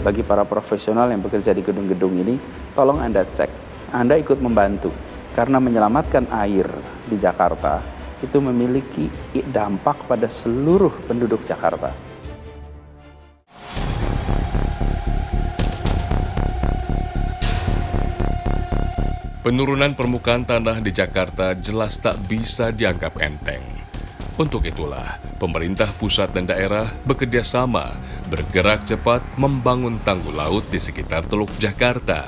Bagi para profesional yang bekerja di gedung-gedung ini, tolong Anda cek, Anda ikut membantu. Karena menyelamatkan air di Jakarta itu memiliki dampak pada seluruh penduduk Jakarta. Penurunan permukaan tanah di Jakarta jelas tak bisa dianggap enteng. Untuk itulah, pemerintah pusat dan daerah bekerja sama, bergerak cepat membangun tanggul laut di sekitar Teluk Jakarta.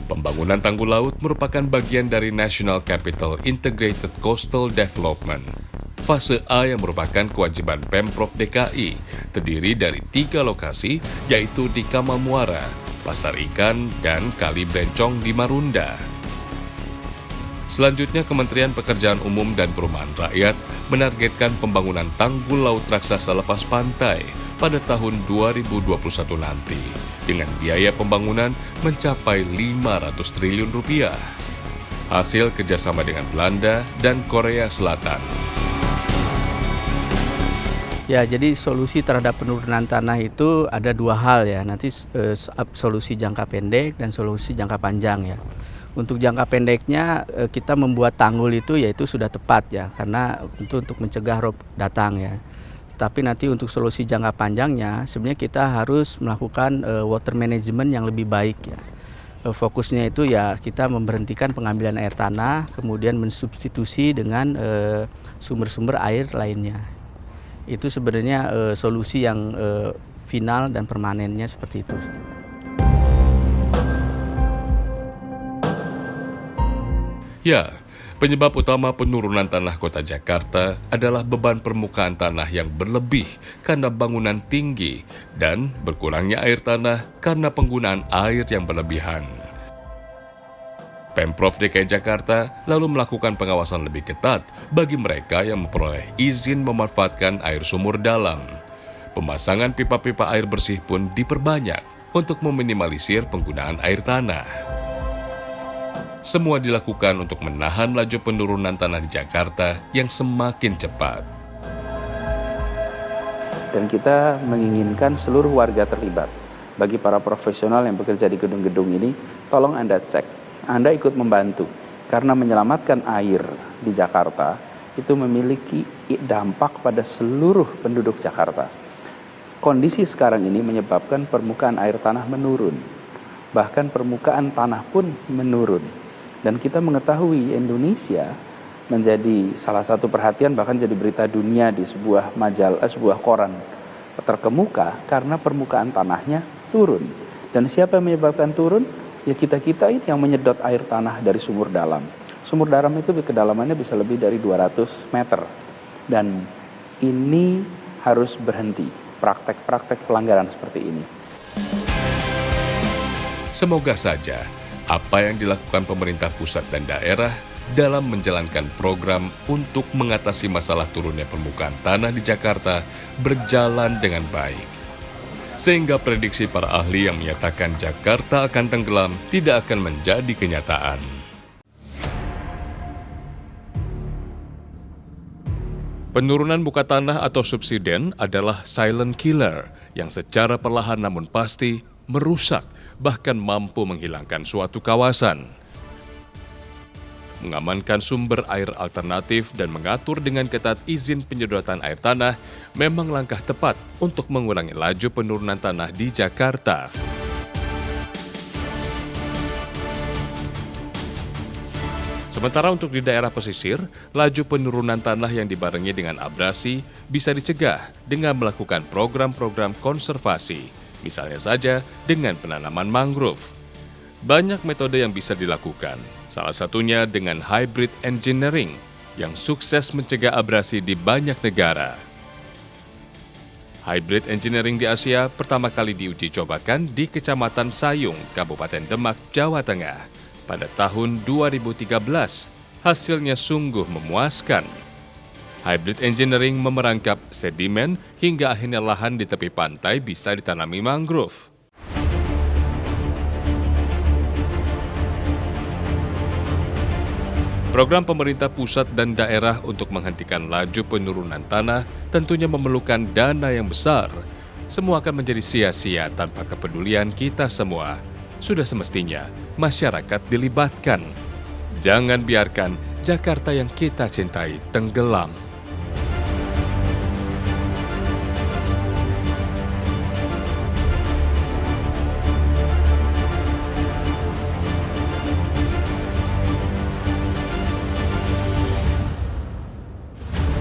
Pembangunan tanggul laut merupakan bagian dari National Capital Integrated Coastal Development. Fase A yang merupakan kewajiban Pemprov DKI, terdiri dari 3 lokasi, yaitu di Kamal Muara, Pasar Ikan, dan Kali Blencong di Marunda. Selanjutnya, Kementerian Pekerjaan Umum dan Perumahan Rakyat menargetkan pembangunan tanggul laut raksasa lepas pantai pada tahun 2021 nanti, dengan biaya pembangunan mencapai 500 triliun rupiah. Hasil kerjasama dengan Belanda dan Korea Selatan. Ya, jadi solusi terhadap penurunan tanah itu ada 2 hal ya. Nanti solusi jangka pendek dan solusi jangka panjang ya. Untuk jangka pendeknya kita membuat tanggul itu yaitu sudah tepat ya, karena untuk mencegah rob datang ya. Tapi nanti untuk solusi jangka panjangnya sebenarnya kita harus melakukan water management yang lebih baik ya. Fokusnya itu ya kita memberhentikan pengambilan air tanah, kemudian mensubstitusi dengan sumber-sumber air lainnya. Itu sebenarnya solusi yang final dan permanennya seperti itu. Ya, penyebab utama penurunan tanah kota Jakarta adalah beban permukaan tanah yang berlebih karena bangunan tinggi dan berkurangnya air tanah karena penggunaan air yang berlebihan. Pemprov DKI Jakarta lalu melakukan pengawasan lebih ketat bagi mereka yang memperoleh izin memanfaatkan air sumur dalam. Pemasangan pipa-pipa air bersih pun diperbanyak untuk meminimalisir penggunaan air tanah. Semua dilakukan untuk menahan laju penurunan tanah di Jakarta yang semakin cepat. Dan kita menginginkan seluruh warga terlibat. Bagi para profesional yang bekerja di gedung-gedung ini, tolong Anda cek, Anda ikut membantu. Karena menyelamatkan air di Jakarta itu memiliki dampak pada seluruh penduduk Jakarta. Kondisi sekarang ini menyebabkan permukaan air tanah menurun. Bahkan permukaan tanah pun menurun. Dan kita mengetahui Indonesia menjadi salah satu perhatian, bahkan jadi berita dunia di sebuah koran terkemuka karena permukaan tanahnya turun. Dan siapa yang menyebabkan turun? Ya kita-kita ini yang menyedot air tanah dari sumur dalam. Sumur dalam itu kedalamannya bisa lebih dari 200 meter. Dan ini harus berhenti, praktek-praktek pelanggaran seperti ini. Semoga saja apa yang dilakukan pemerintah pusat dan daerah dalam menjalankan program untuk mengatasi masalah turunnya permukaan tanah di Jakarta berjalan dengan baik. Sehingga prediksi para ahli yang menyatakan Jakarta akan tenggelam tidak akan menjadi kenyataan. Penurunan muka tanah atau subsiden adalah silent killer yang secara perlahan namun pasti merusak bahkan mampu menghilangkan suatu kawasan. Mengamankan sumber air alternatif dan mengatur dengan ketat izin penyedotan air tanah memang langkah tepat untuk mengurangi laju penurunan tanah di Jakarta. Sementara untuk di daerah pesisir, laju penurunan tanah yang dibarengi dengan abrasi bisa dicegah dengan melakukan program-program konservasi. Misalnya saja dengan penanaman mangrove. Banyak metode yang bisa dilakukan, salah satunya dengan hybrid engineering yang sukses mencegah abrasi di banyak negara. Hybrid engineering di Asia pertama kali diuji cobakan di Kecamatan Sayung, Kabupaten Demak, Jawa Tengah pada tahun 2013. Hasilnya sungguh memuaskan. Hybrid engineering memerangkap sedimen hingga akhirnya lahan di tepi pantai bisa ditanami mangrove. Program pemerintah pusat dan daerah untuk menghentikan laju penurunan tanah tentunya memerlukan dana yang besar. semua akan menjadi sia-sia tanpa kepedulian kita semua. Sudah semestinya masyarakat dilibatkan. Jangan biarkan Jakarta yang kita cintai tenggelam.